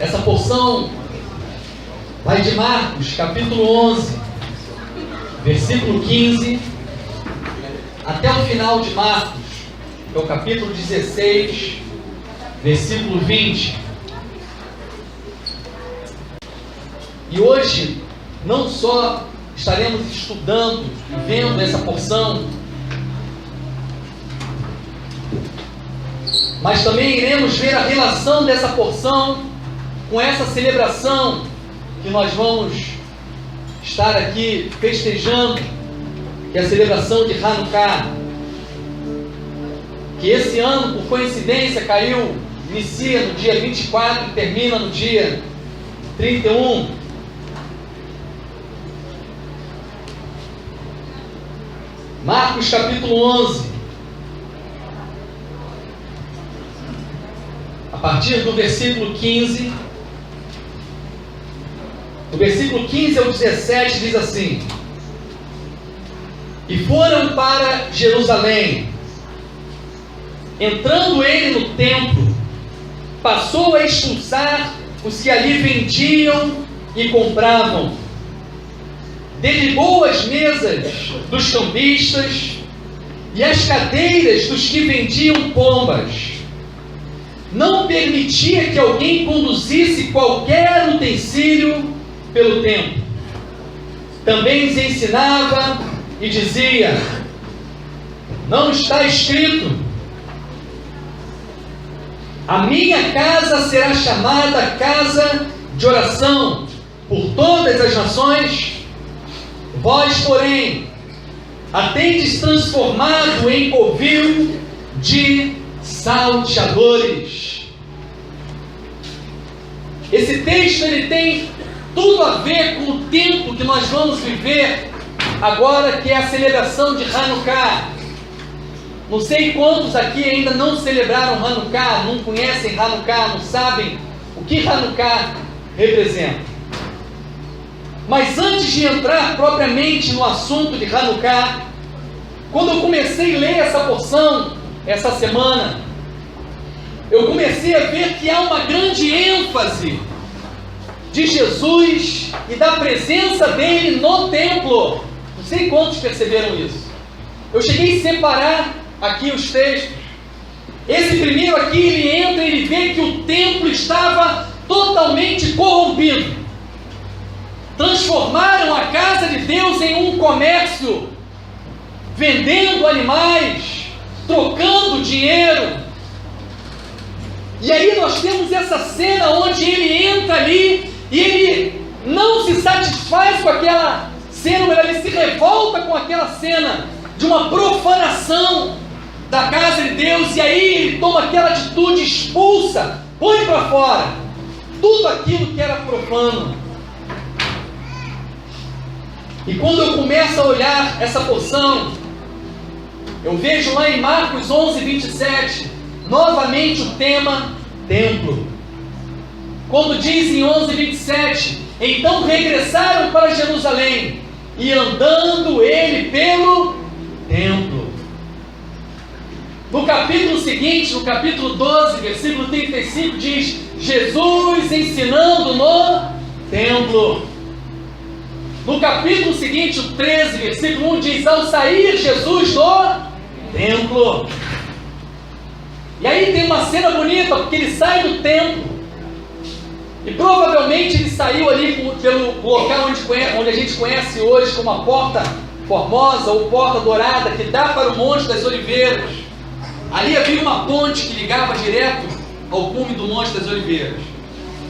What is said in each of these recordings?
Essa porção vai de Marcos, capítulo 11, versículo 15, até o final de Marcos, que é o capítulo 16, versículo 20. E hoje, não só estaremos estudando e vendo essa porção, mas também iremos ver a relação dessa porção com essa celebração que nós vamos estar aqui festejando, que é a celebração de Hanukkah, que esse ano, por coincidência, inicia no dia 24 e termina no dia 31. Marcos capítulo 11, a partir do versículo 15, do versículo 15 ao 17 diz assim: E foram para Jerusalém. Entrando ele no templo, passou a expulsar os que ali vendiam e compravam. Derribou as mesas dos cambistas e as cadeiras dos que vendiam pombas. Não permitia que alguém conduzisse qualquer utensílio pelo templo. Também lhes ensinava e dizia: Não está escrito: A minha casa será chamada casa de oração por todas as nações? Vós, porém, a tendes transformado em covil de salteadores. Esse texto ele tem tudo a ver com o tempo que nós vamos viver agora, que é a celebração de Hanukkah. Não sei quantos aqui ainda não celebraram Hanukkah, não conhecem Hanukkah, não sabem o que Hanukkah representa. Mas antes de entrar propriamente no assunto de Hanukkah, quando eu comecei a ler essa porção, essa semana, eu comecei a ver que há uma grande ênfase de Jesus e da presença dele no templo. Não sei quantos perceberam isso. Eu cheguei a separar aqui os textos. Esse primeiro aqui, ele entra e ele vê que o templo estava totalmente corrompido. Transformaram a casa de Deus em um comércio, vendendo animais, trocando dinheiro. E aí nós temos essa cena onde ele entra ali e ele não se satisfaz com aquela cena, mas ele se revolta com aquela cena de uma profanação da casa de Deus, e aí ele toma aquela atitude, expulsa, põe para fora tudo aquilo que era profano. E quando eu começo a olhar essa porção, eu vejo lá em Marcos 11, 27, novamente o tema templo. Quando diz em 11, 27, então regressaram para Jerusalém, e andando ele pelo templo. No capítulo seguinte, no capítulo 12, versículo 35, diz: Jesus ensinando no templo. No capítulo seguinte, o 13, versículo 1, diz: Ao sair Jesus do templo. E aí tem uma cena bonita, porque ele sai do templo, e provavelmente ele saiu ali pelo local onde a gente conhece hoje como a Porta Formosa, ou Porta Dourada, que dá para o Monte das Oliveiras. Ali havia uma ponte que ligava direto ao cume do Monte das Oliveiras.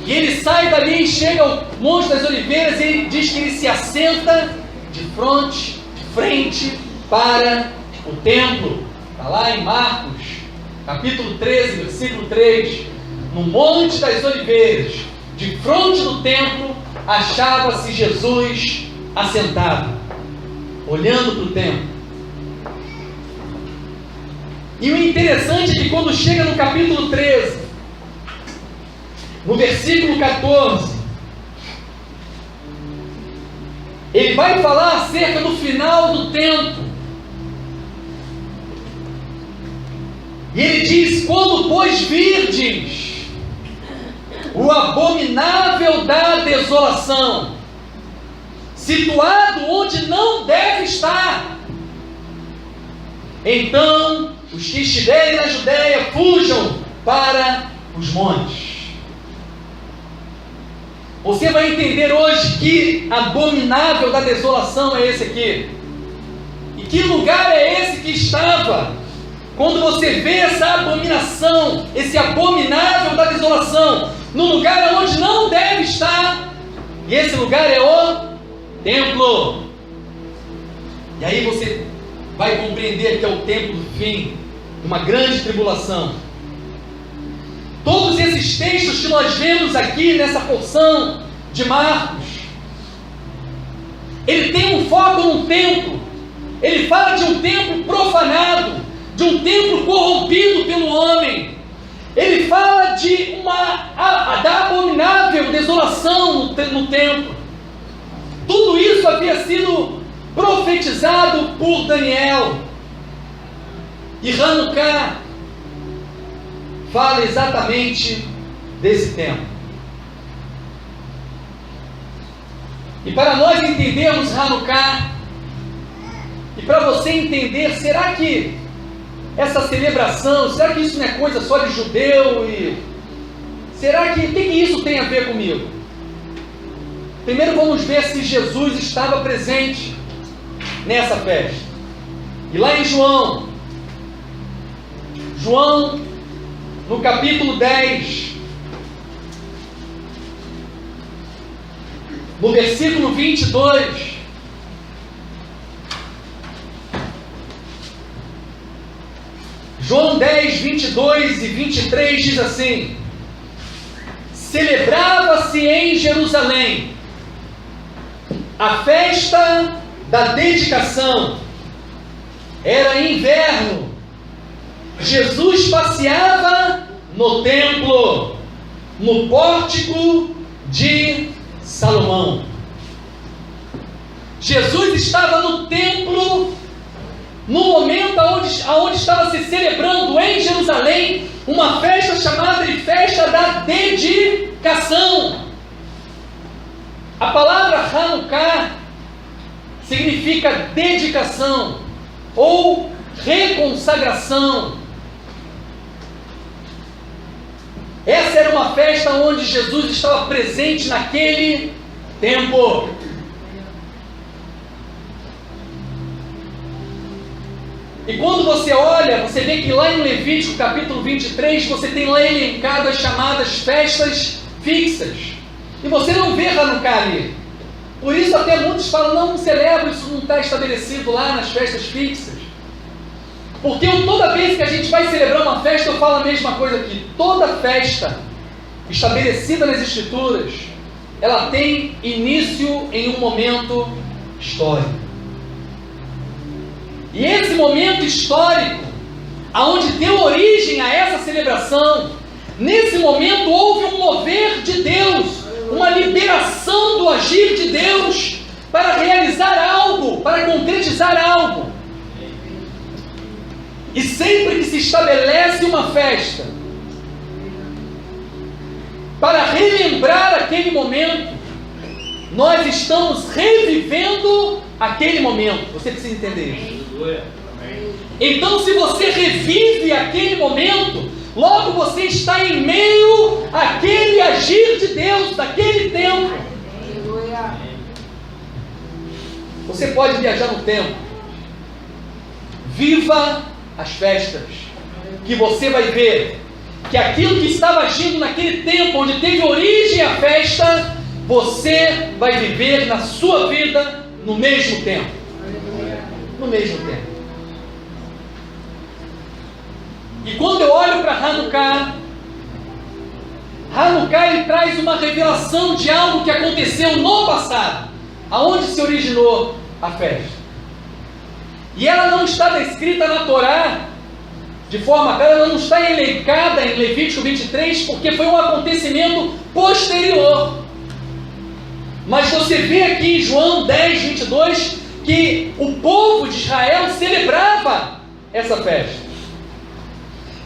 E ele sai dali e chega ao Monte das Oliveiras, e ele diz que ele se assenta de frente para o templo. Está lá em Marcos, capítulo 13, versículo 3. No Monte das Oliveiras, de frente do templo, achava-se Jesus assentado, olhando para o templo. E o interessante é que quando chega no capítulo 13, no versículo 14, ele vai falar acerca do final do tempo. E ele diz: quando pois virdes o abominável da desolação, situado onde não deve estar. Então, os que estiverem na Judéia, fujam para os montes. Você vai entender hoje que abominável da desolação é esse aqui. E que lugar é esse que estava? Quando você vê essa abominação, esse abominável da desolação, no lugar onde não deve estar, e esse lugar é o templo. E aí você vai compreender que é o tempo do fim, uma grande tribulação. Todos esses textos que nós vemos aqui nessa porção de Marcos, ele tem um foco no templo. Ele fala de um templo profanado, de um templo corrompido pelo homem. Ele fala da abominável desolação no templo. Tudo isso havia sido profetizado por Daniel. E Hanukkah fala exatamente desse tempo. E para nós entendermos Hanukkah, e para você entender, será que essa celebração, será que isso não é coisa só de judeu? E será que, o que isso tem a ver comigo? Primeiro vamos ver se Jesus estava presente nessa festa. E lá em João, no capítulo 10, no versículo 22, João 10, 22 e 23 diz assim: celebrava-se em Jerusalém a festa da dedicação. Era inverno. Jesus passeava no templo, no pórtico de Salomão. Jesus estava no templo no momento onde estava se celebrando em Jerusalém uma festa chamada de festa da dedicação. A palavra Hanukkah significa dedicação ou reconsagração. Essa era uma festa onde Jesus estava presente naquele tempo. E quando você olha, você vê que lá em Levítico capítulo 23, você tem lá elencado as chamadas festas fixas. E você não vê Hanukkah ali. Por isso até muitos falam, não celebra, isso não está estabelecido lá nas festas fixas. Porque toda vez que a gente vai celebrar uma festa, eu falo a mesma coisa aqui. Toda festa estabelecida nas Escrituras, ela tem início em um momento histórico. E esse momento histórico, aonde deu origem a essa celebração, nesse momento houve um mover de Deus, uma liberação do agir de Deus para realizar algo, para concretizar algo. E sempre que se estabelece uma festa, para relembrar aquele momento, nós estamos revivendo aquele momento. Você precisa entender isso. Então, se você revive aquele momento, logo você está em meio àquele agir de Deus, daquele tempo. Você pode viajar no tempo. Viva as festas, que você vai ver que aquilo que estava agindo naquele tempo, onde teve origem a festa, você vai viver na sua vida no mesmo tempo. No mesmo tempo. E quando eu olho para Hanukkah, ele traz uma revelação de algo que aconteceu no passado, aonde se originou a festa. E ela não está descrita na Torá de forma clara, ela não está elencada em Levítico 23, porque foi um acontecimento posterior. Mas você vê aqui em João 10, 22, que o povo de Israel celebrava essa festa.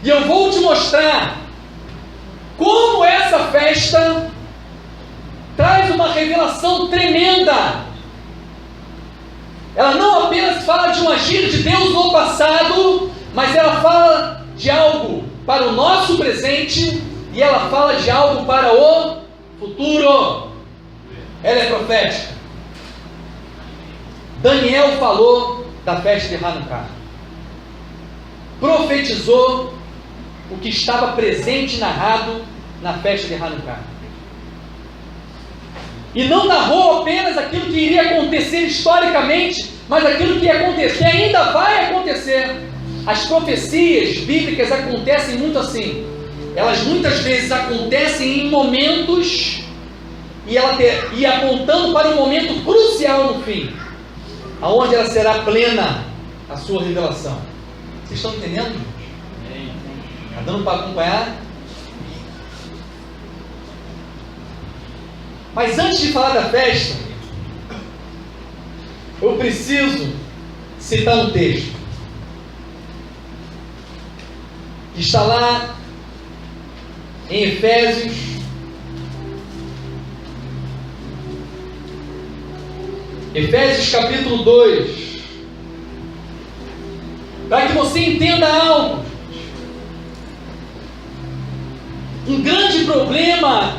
E eu vou te mostrar como essa essa festa traz uma revelação tremenda. Ela não apenas fala de um agir de Deus no passado, mas ela fala de algo para o nosso presente e ela fala de algo para o futuro. Ela é profética. Daniel falou da festa de Hanukkah. Profetizou o que estava presente e narrado na festa de Hanukkah. E não narrou apenas aquilo que iria acontecer historicamente, mas aquilo que ia acontecer, ainda vai acontecer. As profecias bíblicas acontecem muito assim. Elas muitas vezes acontecem em momentos e apontando para um momento crucial no fim, aonde ela será plena a sua revelação. Vocês estão entendendo, gente? Está dando para acompanhar? Mas antes de falar da festa, eu preciso citar um texto que está lá em Efésios capítulo 2, para que você entenda algo. Um grande problema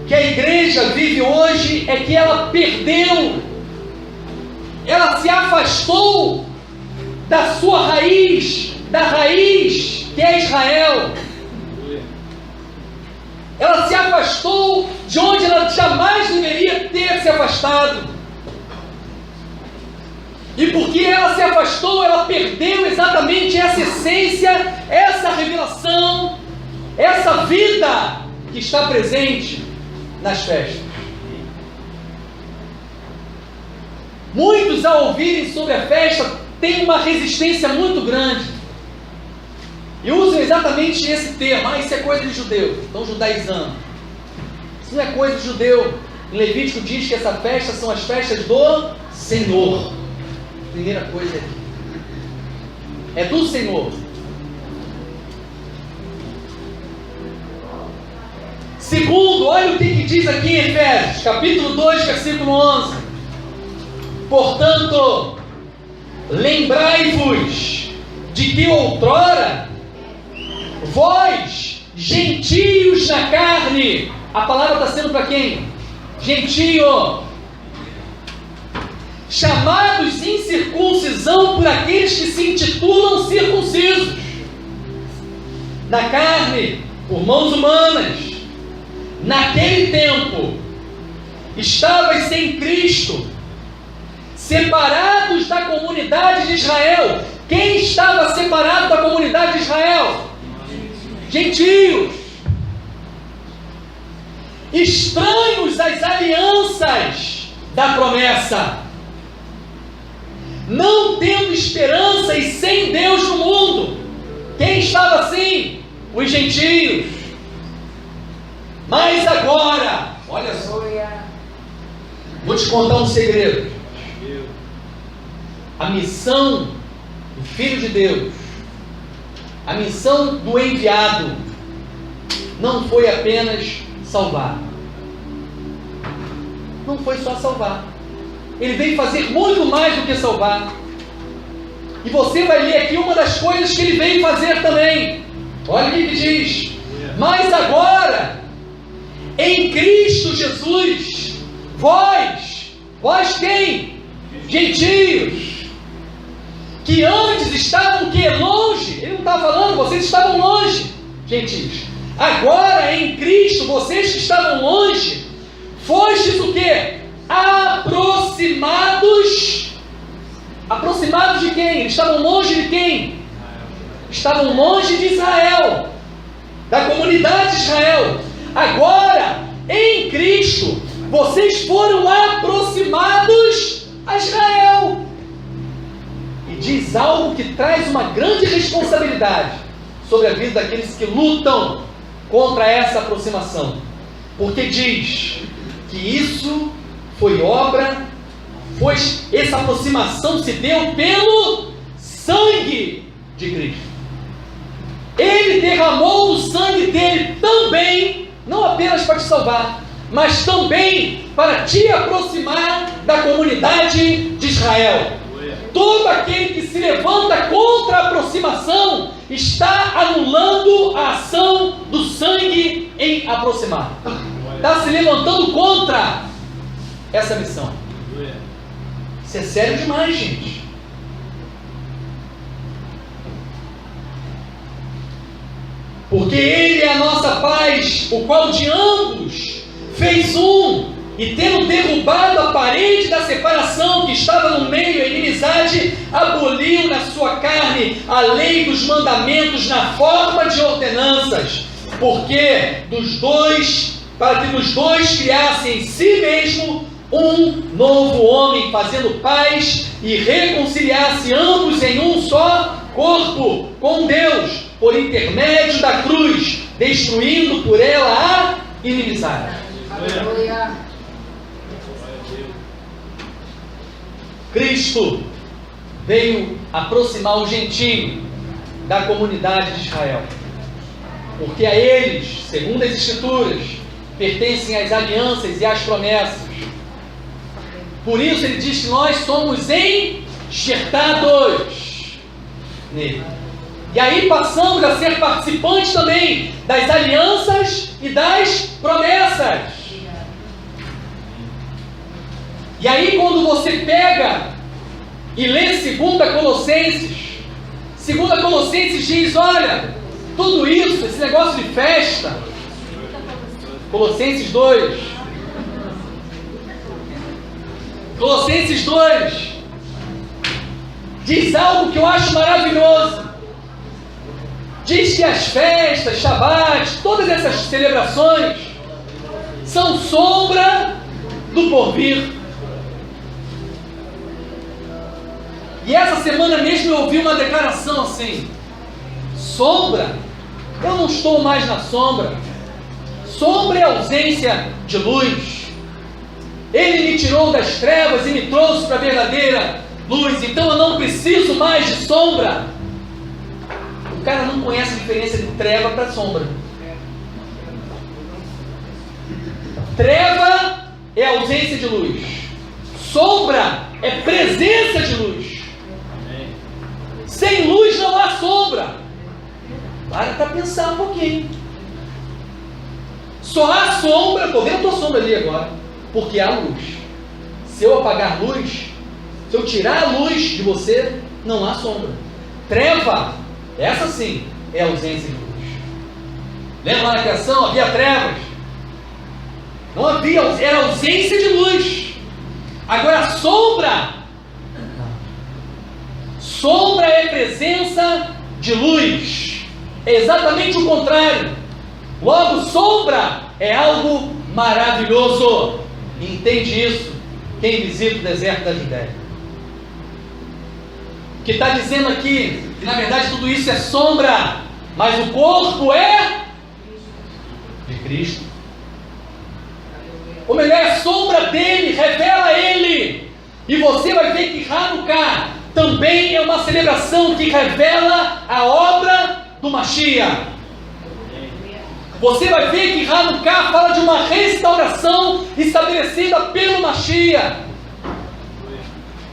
que a igreja vive hoje é que ela perdeu, ela se afastou da sua raiz, da raiz que é Israel. Ela se afastou de onde ela jamais deveria ter se afastado. E porque ela se afastou, ela perdeu exatamente essa essência, essa revelação, essa vida que está presente nas festas. Muitos, ao ouvirem sobre a festa, têm uma resistência muito grande e usam exatamente esse termo: isso é coisa de judeu, estão judaizando. Isso não é coisa de judeu. Em Levítico diz que essa festa são as festas do Senhor. Primeira coisa é do Senhor. Segundo, olha o que diz aqui em Efésios, capítulo 2, versículo 11. Portanto, lembrai-vos de que outrora, vós, gentios na carne, a palavra está sendo para quem? Gentio. Chamados em circuncisão por aqueles que se intitulam circuncisos. Na carne, por mãos humanas. Naquele tempo, estavais sem Cristo, separados da comunidade de Israel. Quem estava separado da comunidade de Israel? Gentios. Estranhos às alianças da promessa, não tendo esperança e sem Deus no mundo. Quem estava assim? Os gentios. Mas agora, olha só, vou te contar um segredo. A missão do Filho de Deus, a missão do enviado, não foi apenas salvar. Não foi só salvar. Ele veio fazer muito mais do que salvar. E você vai ler aqui uma das coisas que ele veio fazer também. Olha o que diz: mas agora, em Cristo Jesus, vós quem? Gentios, que antes estavam que longe. Ele não está falando, vocês estavam longe, gentios. Agora em Cristo, vocês que estavam longe, fostes o quê? Aproximados. Aproximados de quem? Eles estavam longe de quem? Estavam longe de Israel, da comunidade de Israel. Agora, em Cristo, vocês foram aproximados a Israel. E diz algo que traz uma grande responsabilidade sobre a vida daqueles que lutam contra essa aproximação. Porque diz que isso foi obra, pois essa aproximação se deu pelo sangue de Cristo. Ele Ele derramou o sangue dele também, não apenas para te salvar, mas também para te aproximar da comunidade de Israel. Todo aquele que se levanta contra a aproximação está anulando a ação do sangue em aproximar. Está se levantando contra essa missão. Isso é sério demais, gente. Porque Ele é a nossa paz, o qual de ambos fez um, e tendo derrubado a parede da separação que estava no meio, a inimizade, aboliu na sua carne a lei dos mandamentos na forma de ordenanças, para que dos dois criasse em si mesmo um novo homem, fazendo paz e reconciliasse ambos em um só corpo com Deus, por intermédio da cruz, destruindo por ela a inimizade. Aleluia. Cristo veio aproximar o gentio da comunidade de Israel, porque a eles, segundo as Escrituras, pertencem as alianças e as promessas. Por isso ele diz que nós somos enxertados nele. E aí passamos a ser participantes também das alianças e das promessas. E aí quando você pega e lê 2 Colossenses diz, olha, tudo isso, esse negócio de festa, Colossenses 2, diz algo que eu acho maravilhoso. Diz que as festas, Shabat, todas essas celebrações são sombra do porvir. E essa semana mesmo eu ouvi uma declaração assim: sombra? Eu não estou mais na sombra. Sombra é ausência de luz. Ele me tirou das trevas e me trouxe para a verdadeira luz. Então eu não preciso mais de sombra. O cara não conhece a diferença de treva para sombra. Treva é ausência de luz. Sombra é presença de luz. Sem luz não há sombra. Para para pensar um pouquinho. Só há sombra, estou vendo a tua sombra ali agora, porque há luz. Se eu apagar luz, se eu tirar a luz de você, não há sombra. Treva, essa sim, é ausência de luz. Lembra lá na criação, havia trevas. Não havia, era ausência de luz. Agora sombra, sombra é presença de luz. É exatamente o contrário. Logo, sombra é algo maravilhoso. Entende isso quem visita o deserto da Judéia. Que está dizendo aqui que na verdade tudo isso é sombra, mas o corpo é de Cristo. Ou melhor, é sombra dele, revela ele. E você vai ver que Hanukkah também é uma celebração que revela a obra do Mashiach. Você vai ver que Hanukkah fala de uma restauração estabelecida pelo Mashiach.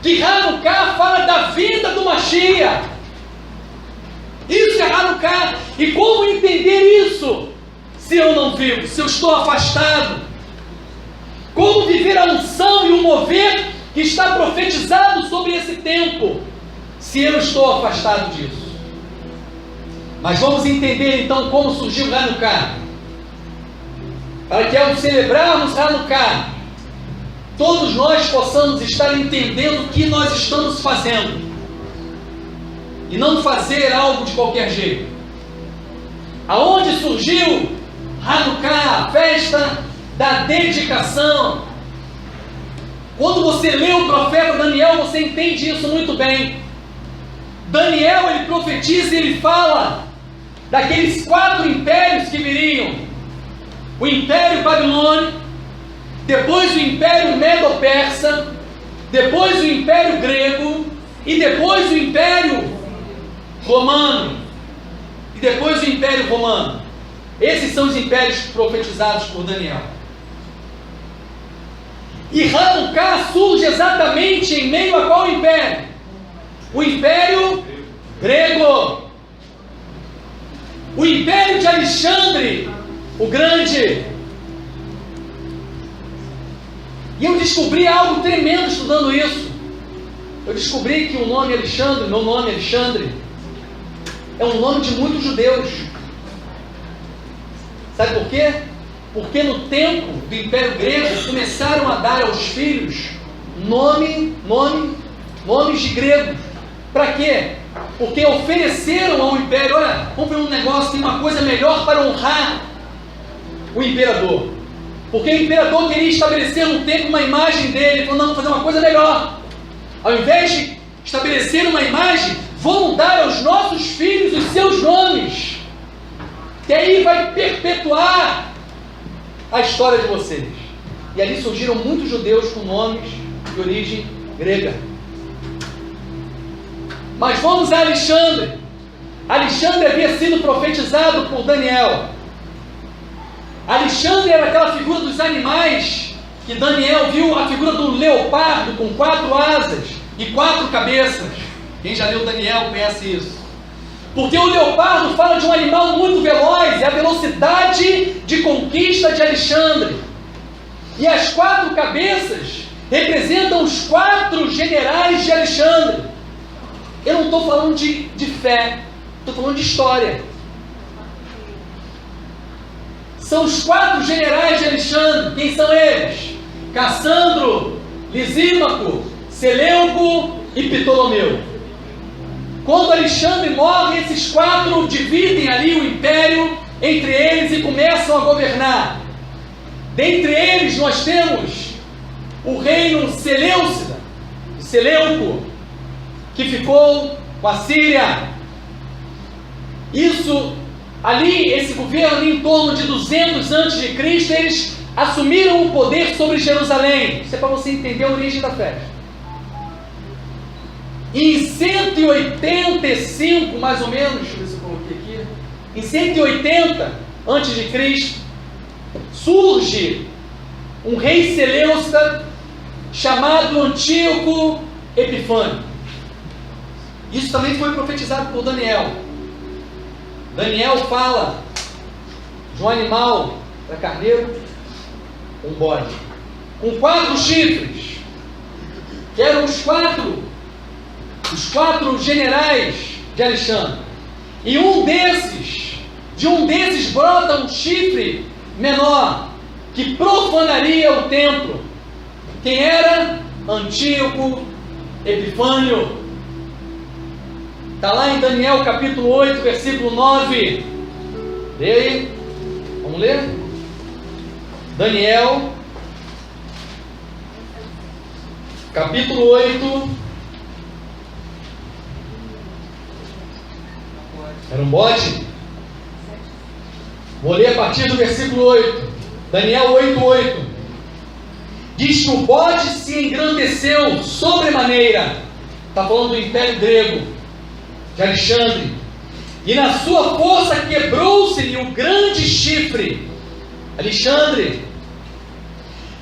Que Hanukkah fala da vida do Mashiach. Isso é Hanukkah. E como entender isso? Se eu não vivo, se eu estou afastado. Como viver a unção e o mover que está profetizado sobre esse tempo, se eu estou afastado disso? Mas vamos entender então como surgiu Hanukkah, para que ao celebrarmos Hanukkah, todos nós possamos estar entendendo o que nós estamos fazendo, e não fazer algo de qualquer jeito. Aonde surgiu Hanukkah, a festa da dedicação? Quando você lê o profeta Daniel, você entende isso muito bem. Daniel, ele profetiza e ele fala daqueles 4 impérios que viriam: o Império Babilônico, depois o Império Medo-Persa, depois o Império Grego e depois o Império Romano. e depois o Império Romano. Esses são os impérios profetizados por Daniel. E Hanukkah surge exatamente em meio a qual império? O Império Grego. O Império de Alexandre o Grande. E eu descobri algo tremendo estudando isso. Eu descobri que o nome Alexandre, meu nome Alexandre, é um nome de muitos judeus. Sabe por quê? Porque no tempo do Império Grego começaram a dar aos filhos nomes de gregos. Para quê? Porque ofereceram ao império, olha, vamos ver um negócio, tem uma coisa melhor para honrar o imperador. Porque o imperador queria estabelecer no tempo uma imagem dele. Ele falou, não, vamos fazer uma coisa melhor. Ao invés de estabelecer uma imagem, vamos dar aos nossos filhos os seus nomes. Que aí vai perpetuar a história de vocês. E ali surgiram muitos judeus com nomes de origem grega. Mas vamos a Alexandre. Alexandre havia sido profetizado por Daniel. Alexandre era aquela figura dos animais que Daniel viu, a figura do leopardo com 4 asas e 4 cabeças. Quem já leu Daniel conhece isso. Porque o leopardo fala de um animal muito veloz, é a velocidade de conquista de Alexandre. E as 4 cabeças representam os 4 generais de Alexandre. Eu não estou falando de fé, estou falando de história. São os 4 generais de Alexandre. Quem são eles? Cassandro, Lisímaco, Seleuco e Ptolomeu. Quando Alexandre morre, esses 4 dividem ali o império entre eles e começam a governar. Dentre eles nós temos o reino Seleucida, Seleuco, que ficou com a Síria. Isso ali, esse governo em torno de 200 a.C., eles assumiram o poder sobre Jerusalém. Isso é para você entender a origem da festa. Em 185, mais ou menos, deixa eu ver se eu coloquei aqui, em 180 a.C., surge um rei Seleucida chamado Antíoco Epifânio. Isso também foi profetizado por Daniel. Daniel fala de um animal, da carneiro, um bode, com 4 chifres, que eram os 4 generais de Alexandre. E de um desses brota um chifre menor, que profanaria o templo. Quem era? Antíoco Epifânio. Está lá em Daniel capítulo 8, versículo 9. Lê aí. Vamos ler? Daniel, capítulo 8. Era um bode? Vou ler a partir do versículo 8. Daniel 8:8. Diz que o bode se engrandeceu sobremaneira. Está falando do Império Grego, de Alexandre. E na sua força quebrou-se-lhe o grande chifre, Alexandre.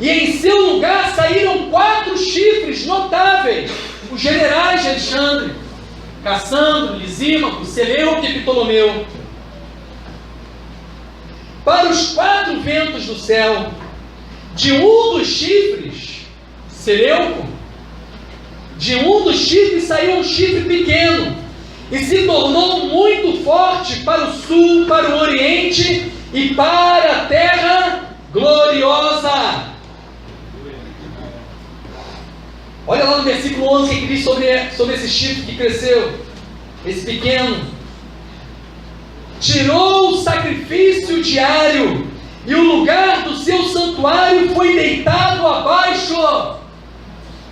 E em seu lugar saíram 4 chifres notáveis, os generais de Alexandre: Cassandro, Lisímaco, Seleuco e Ptolomeu. Para os 4 ventos do céu, de um dos chifres, Seleuco, de um dos chifres saiu um chifre pequeno, e se tornou muito forte para o sul, para o oriente e para a terra gloriosa. Olha lá no versículo 11 que diz sobre esse chifre que cresceu, esse pequeno. Tirou o sacrifício diário, e o lugar do seu santuário foi deitado abaixo.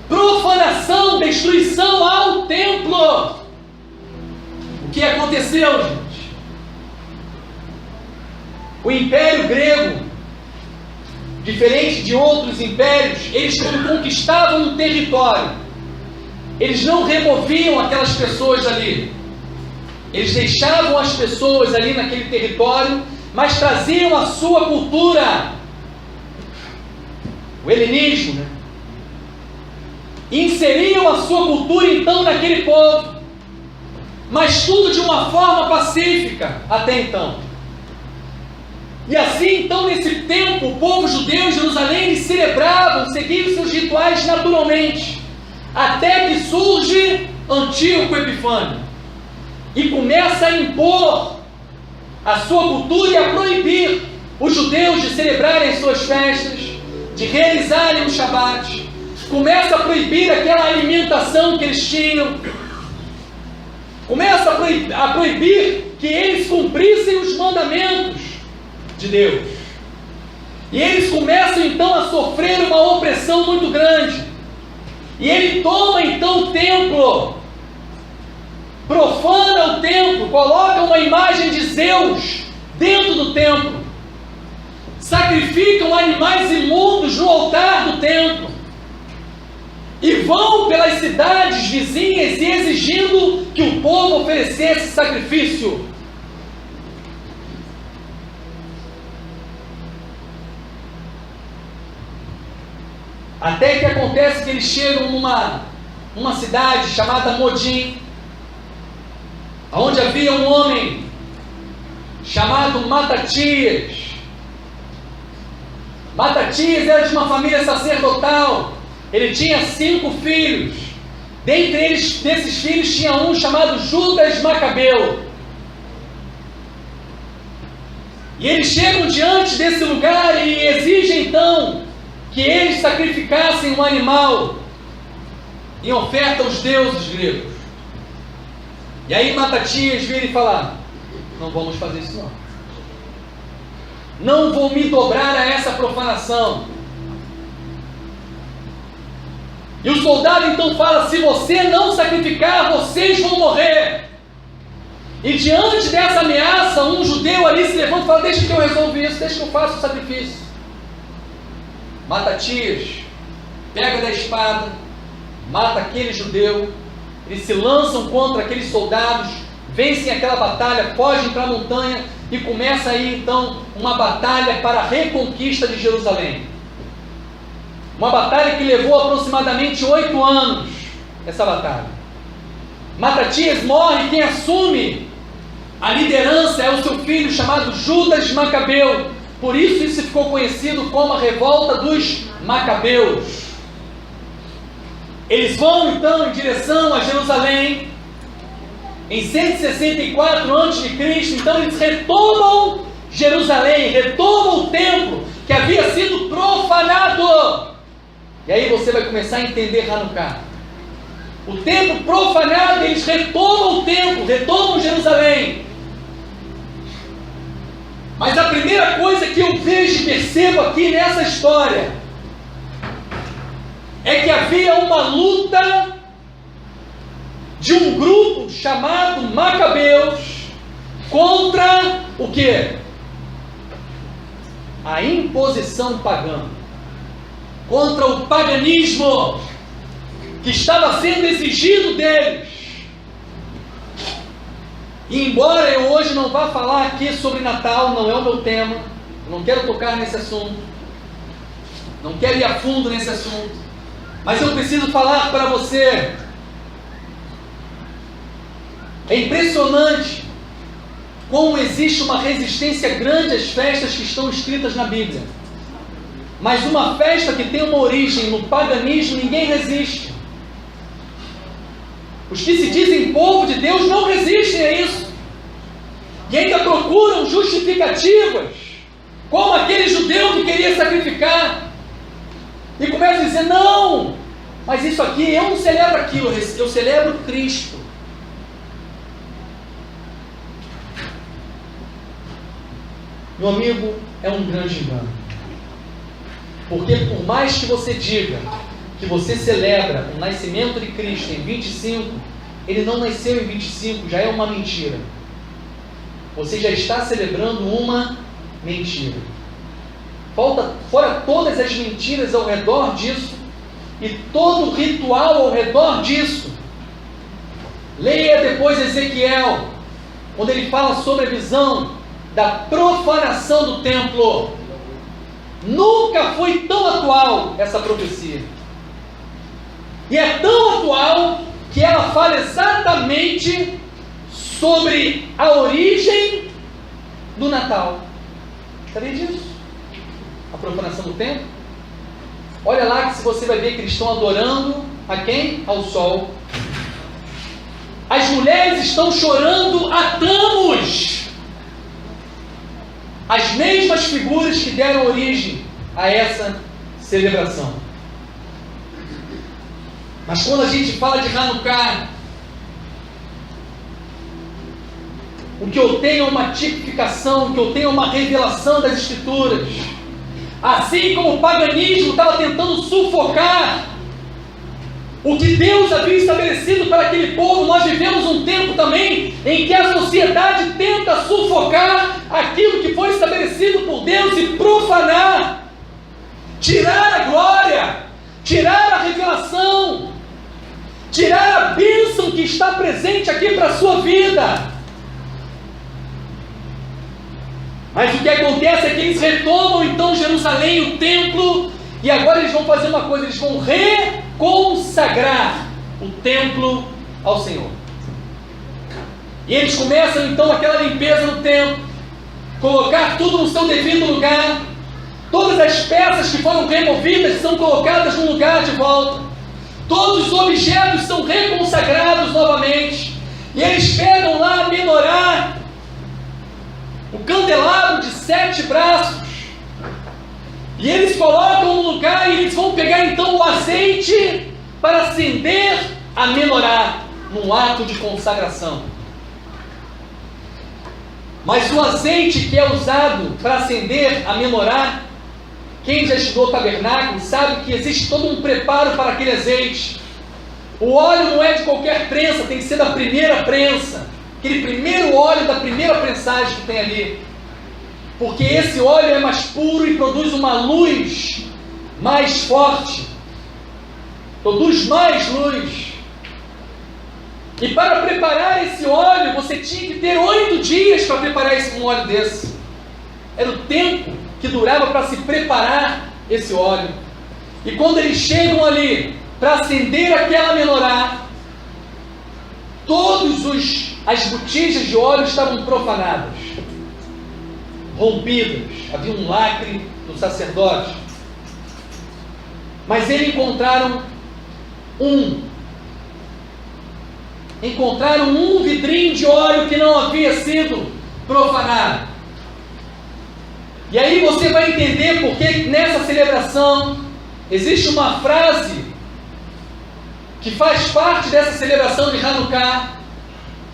Profanação, destruição ao templo. O que aconteceu, gente? O Império Grego, diferente de outros impérios, eles quando conquistavam um território, eles não removiam aquelas pessoas ali. Eles deixavam as pessoas ali naquele território, mas traziam a sua cultura, o helenismo, né? Inseriam a sua cultura então naquele povo, mas tudo de uma forma pacífica até então. E assim então nesse tempo o povo judeu em Jerusalém eles celebravam, seguiam seus rituais naturalmente, até que surge Antíoco Epifânio e começa a impor a sua cultura e a proibir os judeus de celebrarem as suas festas, de realizarem o Shabat. Começa a proibir aquela alimentação que eles tinham. Começa a proibir que eles cumprissem os mandamentos de Deus. E eles começam então a sofrer uma opressão muito grande. E ele toma então o templo, profana o templo, coloca uma imagem de Zeus dentro do templo, sacrificam animais imundos no altar do templo, e vão pelas cidades vizinhas e exigindo que o povo oferecesse sacrifício. Até que acontece que eles chegam numa cidade chamada Modim, onde havia um homem chamado Matatias. Matatias era de uma família sacerdotal. Ele tinha 5 filhos. Dentre eles, desses filhos, tinha um chamado Judas Macabeu. E eles chegam diante desse lugar e exigem então que eles sacrificassem um animal em oferta aos deuses gregos. E aí Matatias vira e fala: não vamos fazer isso não. Não vou me dobrar a essa profanação. E o soldado então fala: se você não sacrificar, vocês vão morrer. E diante dessa ameaça, um judeu ali se levanta e fala: deixa que eu resolvo isso, deixa que eu faça o sacrifício. Matatias pega da espada, mata aquele judeu. Eles se lançam contra aqueles soldados, vencem aquela batalha, fogem para a montanha e começa aí então uma batalha para a reconquista de Jerusalém. Uma batalha que levou aproximadamente 8 anos, essa batalha. Matatias morre, quem assume a liderança é o seu filho chamado Judas Macabeu. Por isso ficou conhecido como a revolta dos Macabeus. Eles vão então em direção a Jerusalém, em 164 a.C., então eles retomam Jerusalém, retomam o templo que havia sido profanado. E aí você vai começar a entender Hanukkah. O templo profanado, eles retomam o templo, retomam Jerusalém. Mas a primeira coisa que eu vejo e percebo aqui nessa história é que havia uma luta de um grupo chamado Macabeus contra o quê? A imposição pagã, contra o paganismo que estava sendo exigido deles. E embora eu hoje não vá falar aqui sobre Natal, não é o meu tema, eu não quero tocar nesse assunto, não quero ir a fundo nesse assunto, mas eu preciso falar para você. É impressionante como existe uma resistência grande às festas que estão escritas na Bíblia. Mas uma festa que tem uma origem no paganismo, ninguém resiste. Os que se dizem povo de Deus não resistem a isso. E ainda procuram justificativas, como aquele judeu que queria sacrificar. E começa a dizer: não, mas isso aqui, eu não celebro aquilo, eu celebro Cristo. Meu amigo, é um grande engano. Porque por mais que você diga que você celebra o nascimento de Cristo em 25, ele não nasceu em 25, já é uma mentira. Você já está celebrando uma mentira. Fora todas as mentiras ao redor disso, e todo o ritual ao redor disso. Leia depois Ezequiel, quando ele fala sobre a visão da profanação do templo. Nunca foi tão atual essa profecia. E é tão atual que ela fala exatamente sobre a origem do Natal. Sabia disso? A profanação do templo. Olha lá que se você vai ver que eles estão adorando a quem? Ao sol. As mulheres estão chorando a Thamus. As mesmas figuras que deram origem a essa celebração. Mas quando a gente fala de Hanukkah, o que eu tenho é uma tipificação, o que eu tenho é uma revelação das Escrituras. Assim como o paganismo estava tentando sufocar o que Deus havia estabelecido para aquele povo, nós vivemos um tempo também em que a sociedade tenta sufocar aquilo que foi estabelecido por Deus e profanar, tirar a glória, tirar a revelação, tirar a bênção que está presente aqui para a sua vida. Mas o que acontece é que eles retomam então Jerusalém, o templo, e agora eles vão fazer uma coisa, eles vão reconsagrar o templo ao Senhor. E eles começam então aquela limpeza no templo, colocar tudo no seu devido lugar, todas as peças que foram removidas são colocadas no lugar de volta, todos os objetos são reconsagrados novamente, e eles pegam lá a menorá, o candelabro de 7 braços, e eles colocam no lugar, e eles vão pegar então o azeite para acender a menorá, num ato de consagração. Mas o azeite que é usado para acender a menorá, quem já estudou tabernáculo sabe que existe todo um preparo para aquele azeite. O óleo não é de qualquer prensa, tem que ser da primeira prensa, aquele primeiro óleo da primeira prensagem que tem ali, porque esse óleo é mais puro e produz uma luz mais forte, produz mais luz. E para preparar esse óleo, você tinha que ter 8 dias para preparar um óleo desse. Era o tempo que durava para se preparar esse óleo. E quando eles chegam ali para acender aquela menorá, as botijas de óleo estavam profanadas, rompidas, havia um lacre do sacerdote. Mas eles encontraram um vidrinho de óleo que não havia sido profanado. E aí você vai entender porque nessa celebração existe uma frase que faz parte dessa celebração de Hanukkah,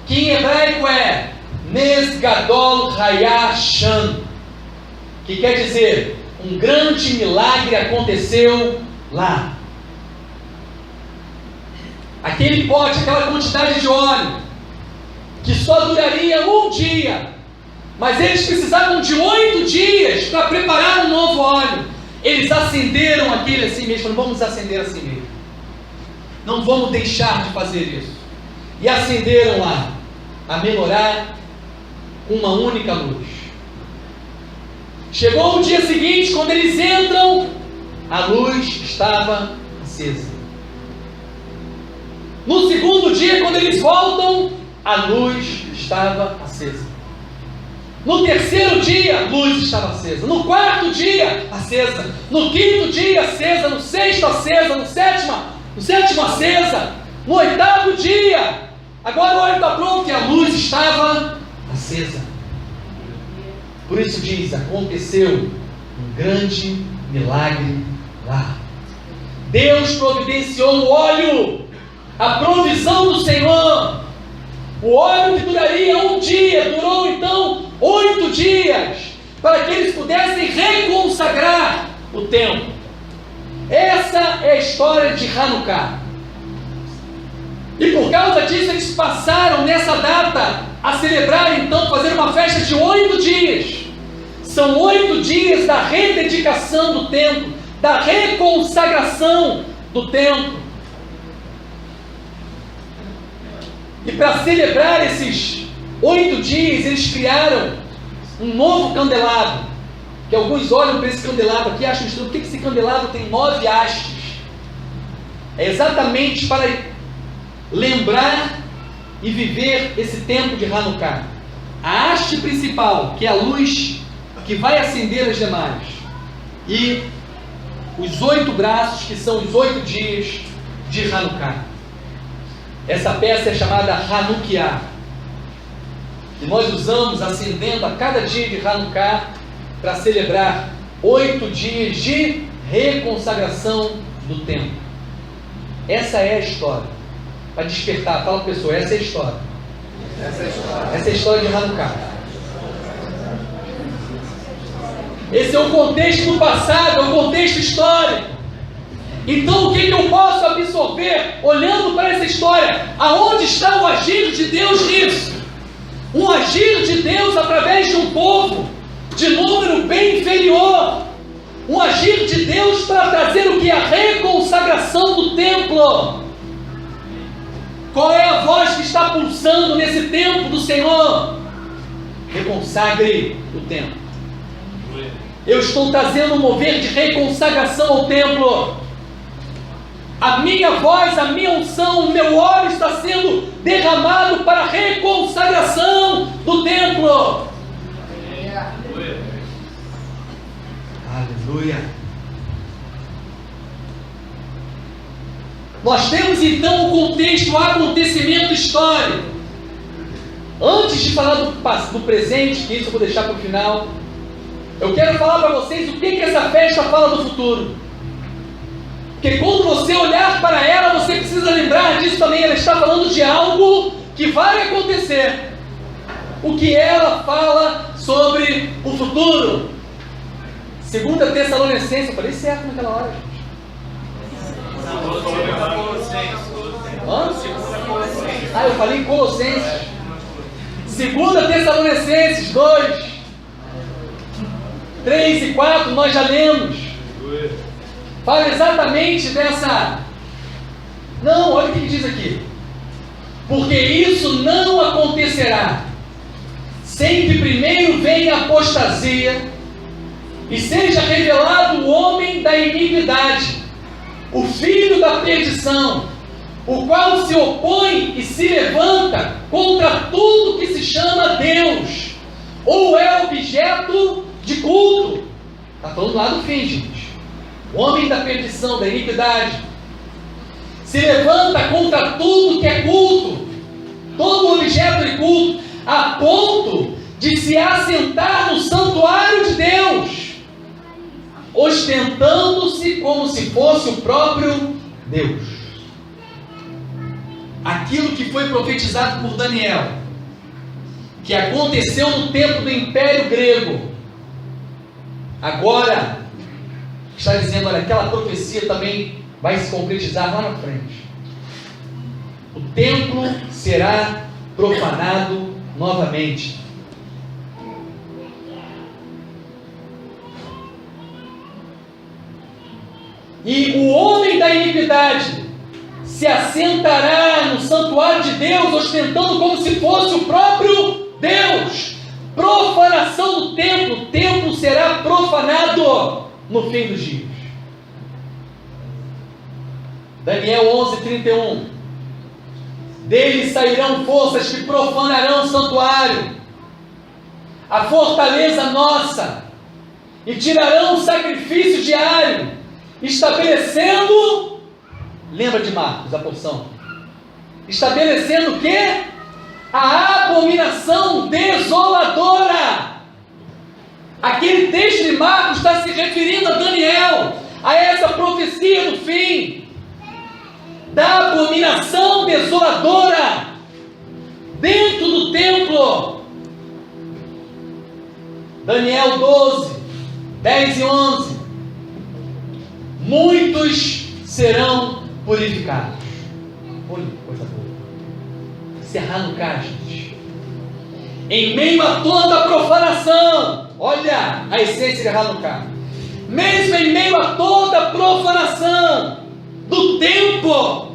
que em hebraico é Nes Gadol Hayah Shan, que quer dizer, um grande milagre aconteceu lá. Aquele pote, aquela quantidade de óleo, que só duraria um dia, mas eles precisavam de 8 dias para preparar um novo óleo. Eles acenderam aquele assim mesmo, não vamos acender assim mesmo, não vamos deixar de fazer isso. E acenderam lá a menorá com uma única luz. Chegou o dia seguinte, quando eles entram, a luz estava acesa. No segundo dia, quando eles voltam, a luz estava acesa. No terceiro dia, a luz estava acesa. No quarto dia, acesa. No quinto dia, acesa. No sexto, acesa. No sétimo, acesa. No oitavo dia, agora o óleo está pronto e a luz estava acesa. Por isso diz, aconteceu um grande milagre lá. Deus providenciou o óleo, a provisão do Senhor. O óleo que duraria um dia, durou então 8 dias, para que eles pudessem reconsagrar o templo. Essa é a história de Hanukkah. E por causa disso eles passaram nessa data a celebrar então, fazer uma festa de 8 dias. São 8 dias da rededicação do templo, da reconsagração do templo. E para celebrar esses 8 dias eles criaram um novo candelabro, que alguns olham para esse candelabro aqui e acham estranho, por que esse candelabro tem 9 hastes? É exatamente para lembrar e viver esse tempo de Hanukkah. A haste principal, que é a luz que vai acender as demais, e os 8 braços, que são os 8 dias de Hanukkah. Essa peça é chamada Hanukkah, e nós usamos acendendo a cada dia de Hanukkah para celebrar 8 dias de reconsagração do templo. Essa é a história. Para despertar, fala para a pessoa, essa é a história. Essa é a história de Hanukkah. Esse é o contexto do passado, é o contexto histórico. Então o que eu posso absorver olhando para essa história? Aonde está o agir de Deus nisso? Um agir de Deus através de um povo de número bem inferior. Um agir de Deus para trazer o que? A reconsagração do templo. Qual é a voz que está pulsando nesse templo do Senhor? Reconsagre o templo. Eu estou trazendo um mover de reconsagração ao templo. A minha voz, a minha unção, o meu óleo está sendo derramado para a reconsagração do templo. Aleluia. Nós temos então o contexto, o acontecimento histórico. Antes de falar do presente, que isso eu vou deixar para o final, eu quero falar para vocês o que essa festa fala do futuro. Porque quando você olhar para ela, você precisa lembrar disso também. Ela está falando de algo que vai acontecer. O que ela fala sobre o futuro? 2 Tessalonicenses, eu falei certo naquela hora, gente. Eu falei em Colossenses. 2 Tessalonicenses 2, 3 e 4, nós já lemos. Fala exatamente dessa... Não, olha o que diz aqui. Porque isso não acontecerá sem que primeiro venha a apostasia e seja revelado o homem da iniquidade, o filho da perdição, o qual se opõe e se levanta contra tudo que se chama Deus, ou é objeto de culto. Está falando lá do fim, gente. O homem da perdição, da iniquidade, se levanta contra tudo que é culto, todo objeto de culto, a ponto de se assentar no santuário de Deus, ostentando-se como se fosse o próprio Deus. Aquilo que foi profetizado por Daniel, que aconteceu no tempo do Império Grego, agora está dizendo, olha, aquela profecia também vai se concretizar lá na frente. O templo será profanado novamente. E o homem da iniquidade se assentará no santuário de Deus, ostentando como se fosse o próprio Deus. Profanação do templo. O templo será profanado no fim dos dias. Daniel 11:31. Dele sairão forças que profanarão o santuário, a fortaleza nossa, e tirarão o sacrifício diário, estabelecendo, lembra de Marcos, a porção, estabelecendo o quê? A abominação desoladora. Aquele texto de Marcos está se referindo a Daniel, a essa profecia do fim, da abominação desoladora dentro do templo. Daniel 12, 10 e 11. Muitos serão purificados. Olha que coisa boa. Isso é Hanukkah, gente. Em meio a toda a profanação, olha a essência de Hanukkah. Mesmo em meio a toda a profanação do templo,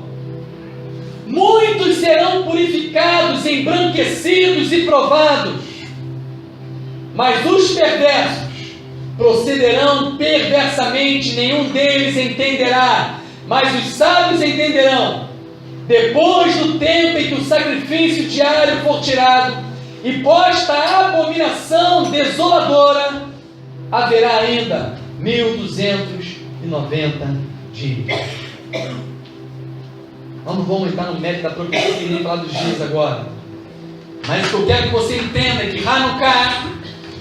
Muitos serão purificados, embranquecidos e provados, mas os perversos procederão perversamente, nenhum deles entenderá, mas os sábios entenderão. Depois do tempo em que o sacrifício diário for tirado e posta a abominação desoladora, haverá ainda 1290 dias. Nós não vamos entrar no mérito da profecia e nem falar dos dias agora. Mas o que eu quero que você entenda é que Hanukkah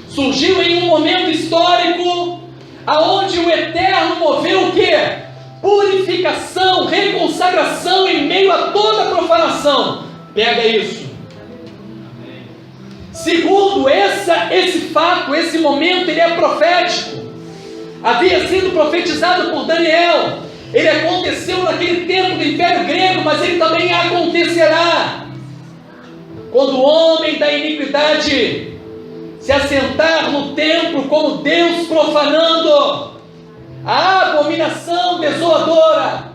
surgiu em um momento histórico aonde o Eterno moveu o quê? Purificação, reconsagração em meio a toda profanação. Pega isso. Segundo, esse fato, esse momento, ele é profético. Havia sido profetizado por Daniel. Ele aconteceu naquele tempo do Império Grego, mas ele também acontecerá quando o homem da iniquidade se assentar no templo como Deus, profanando a abominação desoladora.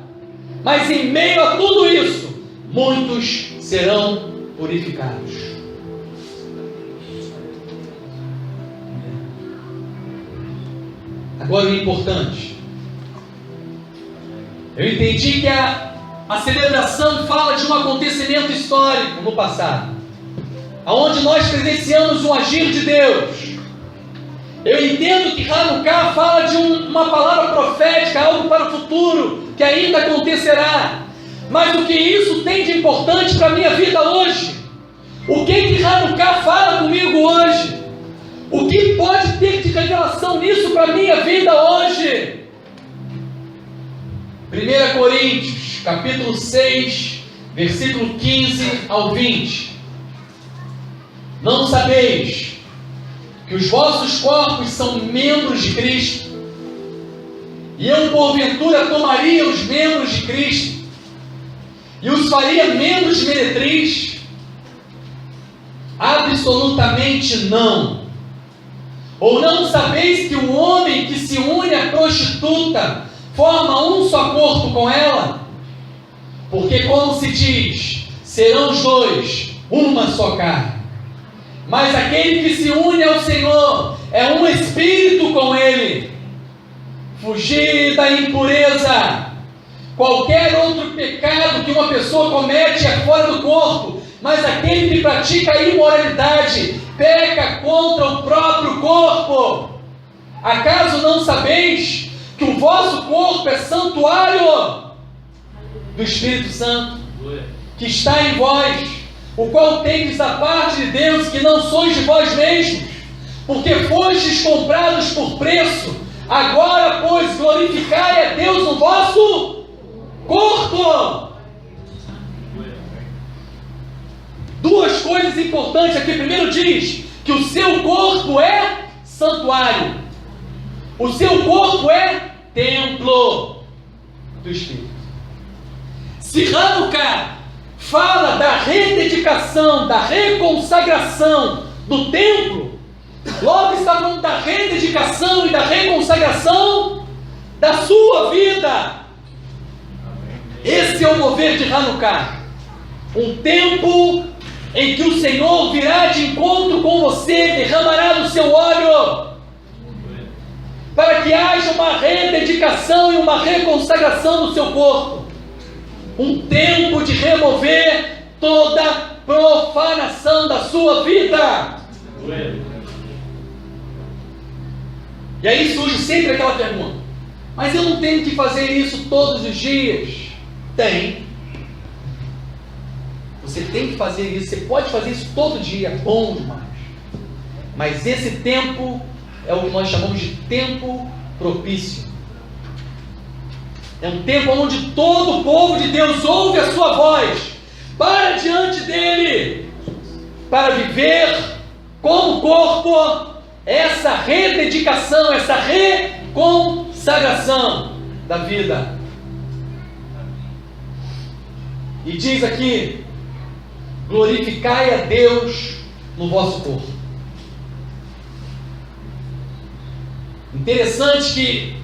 Mas em meio a tudo isso, muitos serão purificados. Agora o importante, eu entendi que a celebração fala de um acontecimento histórico no passado, aonde nós presenciamos um agir de Deus. Eu entendo que Hanukkah fala de uma palavra profética, algo para o futuro, que ainda acontecerá. Mas o que isso tem de importante para a minha vida hoje? O que Hanukkah fala comigo hoje? O que pode ter de revelação nisso para a minha vida hoje? 1 Coríntios, capítulo 6, versículo 15 ao 20. Não sabeis que os vossos corpos são membros de Cristo? E eu, porventura, tomaria os membros de Cristo e os faria membros de meretriz? Absolutamente não. Ou não sabeis que o homem que se une à prostituta forma um só corpo com ela? Porque como se diz, serão os dois uma só carne. Mas aquele que se une ao Senhor é um espírito com Ele. Fugir da impureza. Qualquer outro pecado que uma pessoa comete é fora do corpo, mas aquele que pratica a imoralidade peca contra o próprio corpo. Acaso não sabeis que o vosso corpo é santuário do Espírito Santo, que está em vós, o qual tendes da parte de Deus, que não sois de vós mesmos, porque fostes comprados por preço? Agora, pois, glorificai a Deus no vosso corpo. Duas coisas importantes aqui. Primeiro diz que o seu corpo é santuário. O seu corpo é templo do Espírito. Se Hanukkah fala da rededicação, da reconsagração do templo, logo está falando da rededicação e da reconsagração da sua vida. Esse é o mover de Hanukkah. Um tempo em que o Senhor virá de encontro com você, derramará do seu óleo, para que haja uma rededicação e uma reconsagração do seu corpo. Um tempo de remover toda profanação da sua vida. E aí surge sempre aquela pergunta: mas eu não tenho que fazer isso todos os dias? Tem. Você tem que fazer isso, você pode fazer isso todo dia, é bom demais. Mas esse tempo é o que nós chamamos de tempo propício. É um tempo onde todo o povo de Deus ouve a sua voz, para diante dele, para viver como corpo essa rededicação, essa reconsagração da vida. E diz aqui: glorificai a Deus no vosso corpo. Interessante que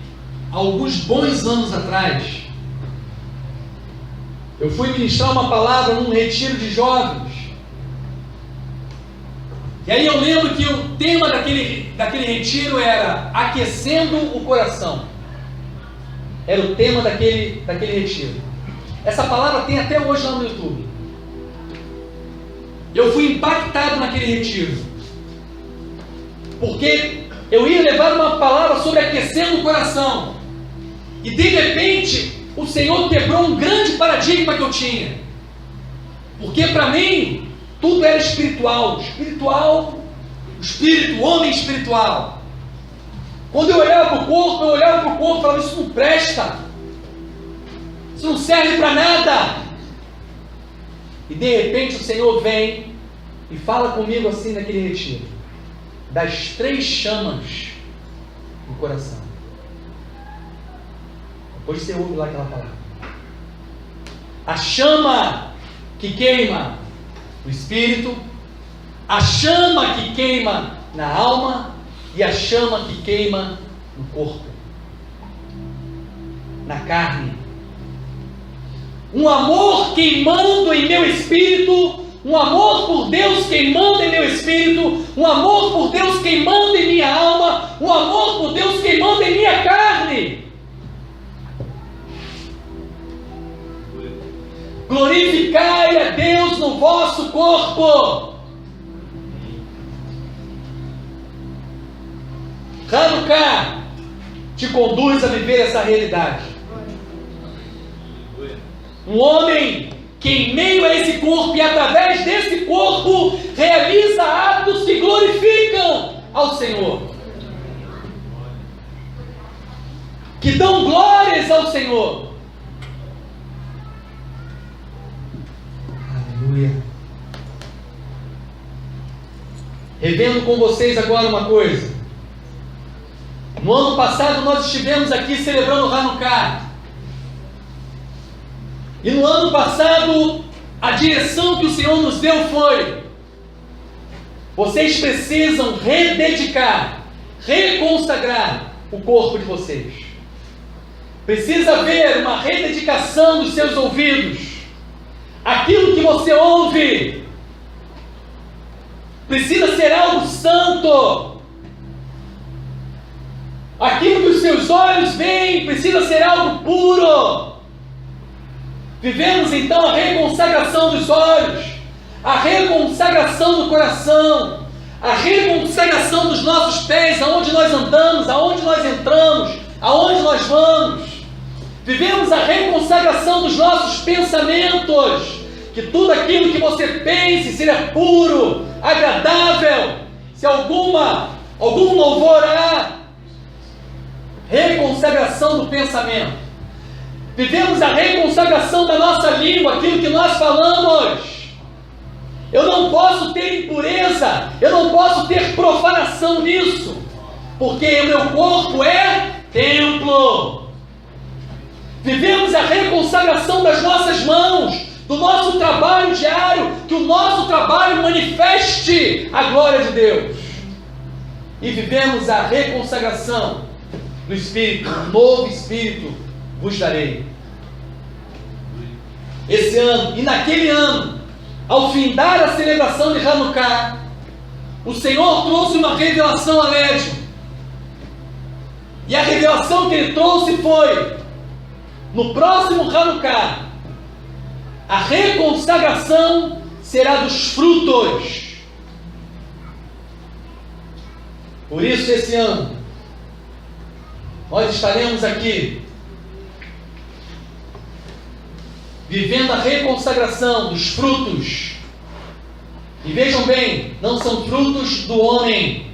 alguns bons anos atrás, Eu fui ministrar uma palavra num retiro de jovens. E aí eu lembro que o tema daquele retiro era aquecendo o coração. Era o tema daquele retiro. Essa palavra tem até hoje lá no YouTube. Eu fui impactado naquele retiro. Porque eu ia levar uma palavra sobre aquecendo o coração. E de repente, o Senhor quebrou um grande paradigma que eu tinha. Porque para mim, tudo era espiritual. Espiritual, espírito, homem espiritual. Quando eu olhava para o corpo, e falava, isso não presta. Isso não serve para nada. E de repente o Senhor vem e fala comigo assim naquele retiro. Das 3 chamas no coração. Depois você ouve lá aquela palavra. A chama que queima no espírito, a chama que queima na alma e a chama que queima no corpo, na carne. Um amor queimando em meu espírito, um amor por Deus queimando em meu espírito, um amor por Deus queimando em minha alma, um amor por Deus queimando em minha carne. Glorificai a Deus no vosso corpo. Hanukkah te conduz a viver essa realidade. Um homem que em meio a esse corpo e através desse corpo realiza atos que glorificam ao Senhor, que dão glórias ao Senhor. Aleluia. Revendo com vocês agora uma coisa. No ano passado nós estivemos aqui celebrando Hanukkah. E no ano passado a direção que o Senhor nos deu foi: vocês precisam rededicar, reconsagrar o corpo de vocês. Precisa haver uma rededicação dos seus ouvidos. Aquilo que você ouve precisa ser algo santo. Aquilo que os seus olhos veem precisa ser algo puro. Vivemos então a reconsagração dos olhos, a reconsagração do coração, a reconsagração dos nossos pés, aonde nós andamos, aonde nós entramos, aonde nós vamos. Vivemos a reconsagração dos nossos pensamentos, que tudo aquilo que você pense seja puro, agradável, se algum louvor há. Reconsagração do pensamento. Vivemos a reconsagração da nossa língua, aquilo que nós falamos. Eu não posso ter impureza, eu não posso ter profanação nisso, porque o meu corpo é templo. Vivemos a reconsagração das nossas mãos, do nosso trabalho diário, que o nosso trabalho manifeste a glória de Deus. E vivemos a reconsagração do Espírito, um novo Espírito vos darei. Esse ano, e naquele ano, ao findar a celebração de Hanukkah, o Senhor trouxe uma revelação a Lédio. E a revelação que Ele trouxe foi: no próximo Hanukkah, a reconsagração será dos frutos. Por isso, esse ano, nós estaremos aqui vivendo a reconsagração dos frutos. E vejam bem, não são frutos do homem.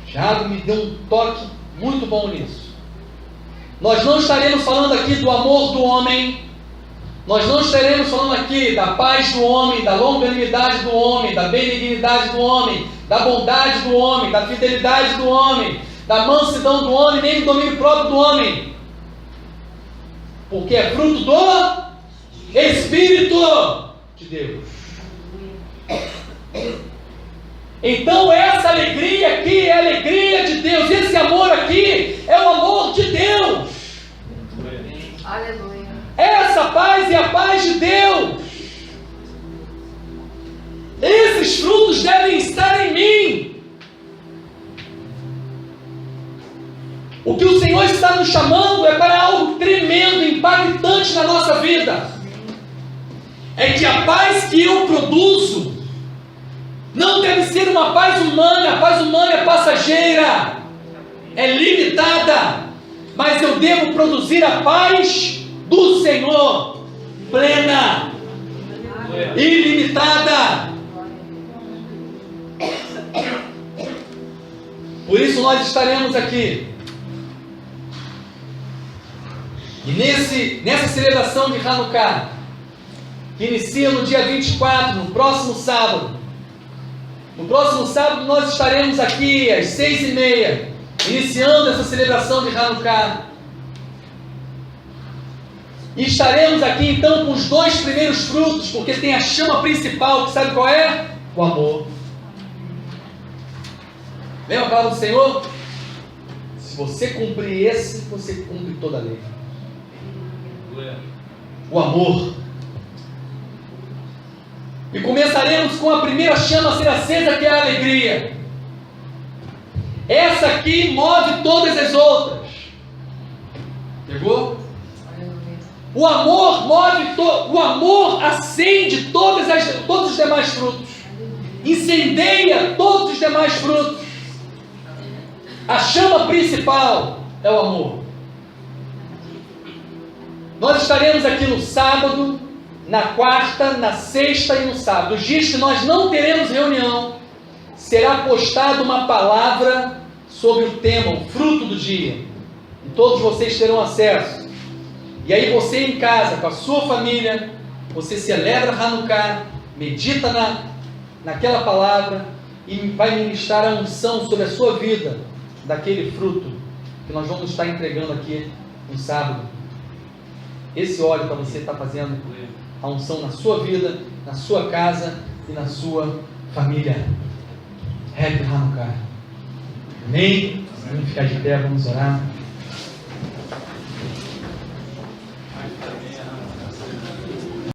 Tiago me deu um toque muito bom nisso. Nós não estaremos falando aqui do amor do homem. Nós não estaremos falando aqui da paz do homem, da longanimidade do homem, da benignidade do homem, da bondade do homem, da fidelidade do homem, da mansidão do homem, nem do domínio próprio do homem. Porque é fruto do Espírito de Deus. Então essa alegria aqui é a alegria de Deus. Esse amor aqui é o amor de Deus. Aleluia. É paz e a paz de Deus. Esses frutos devem estar em mim. O que o Senhor está nos chamando é para algo tremendo, impactante na nossa vida. É que a paz que eu produzo não deve ser uma paz humana. A paz humana é passageira, é limitada, mas eu devo produzir a paz do Senhor, plena, ilimitada. Por isso nós estaremos aqui. E nessa celebração de Hanukkah, que inicia no dia 24, no próximo sábado. No próximo sábado nós estaremos aqui às 6h30, iniciando essa celebração de Hanukkah. E estaremos aqui então com os 2 primeiros frutos, porque tem a chama principal, que sabe qual é? O amor. Lembra a palavra do Senhor? Se você cumprir esse, você cumpre toda a lei. O amor. E começaremos com a primeira chama a ser acesa, que é a alegria. Essa aqui move todas as outras. Pegou? O amor move, o amor acende todos os demais frutos. Incendeia todos os demais frutos. A chama principal é o amor. Nós estaremos aqui no sábado, na quarta, na sexta e no sábado. Os dias que nós não teremos reunião, será postada uma palavra sobre o tema, o fruto do dia. E todos vocês terão acesso. E aí você em casa, com a sua família, você celebra Hanukkah, medita naquela palavra e vai ministrar a unção sobre a sua vida, daquele fruto que nós vamos estar entregando aqui no sábado. Esse óleo para você estar fazendo a unção na sua vida, na sua casa e na sua família. Happy Hanukkah. Amém? Vamos ficar de pé, vamos orar.